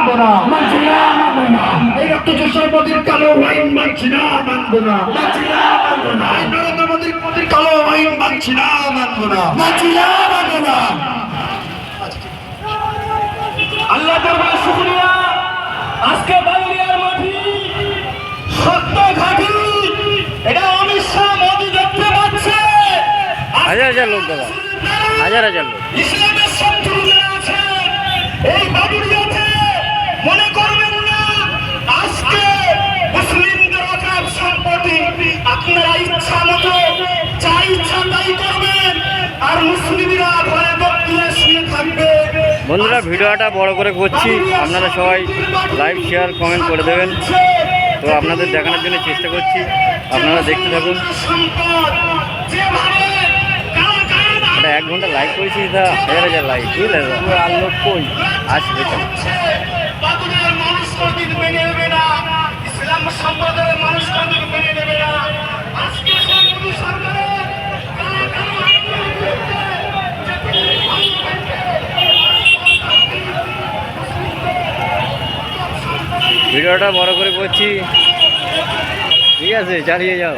মানবো না, মানছি না, মানবো না। এই রক্তচোষা মোদির কালো আইন মানছি না, মানবো না, মানছি না, মানবো না। এই নরেন্দ্র মোদির কালো আইন মানছি না, মানবো না, মানছি না, মানবো না। আল্লাহ দরবারে শুকরিয়া। আজকে বাংলার মাটি সত্য ঘাঁটি, এটা অমিত শাহ মোদি দেখতে পাচ্ছে। হাজার হাজার লোক দাদা, হাজার হাজার লোক। ইসলামের শত্রু যারা আছে এই বাদুড়িয়াতে, মনে করবেন না আজকে মুসলিমদের অকাল সম্পত্তি আপনারা ইচ্ছা মতো যা ইচ্ছা তাই করবেন, আর মুসলিমরা ঘরে দপ্তরে শুয়ে থাকবে। বন্ধুরা, ভিডিওটা বড় করে করছি, আপনারা সবাই লাইক শেয়ার কমেন্ট করে দেবেন। তো আপনাদের দেখানোর জন্য চেষ্টা করছি, আপনারা দেখতে থাকুন। এটা 1 ঘন্টা লাইভ করেছি, তা হাজার হাজার লাইভ, বুঝলেন? আর লোক কই আসবে? মানুষ কোনদিন মেনে নেবে না, ইসলাম সম্প্রদায়ের মানুষ কোনদিন মেনে নেবে না। আজকে মোদী সরকারের ভিডিওটা বড় করে করছি, ঠিক আছে, চালিয়ে যাও।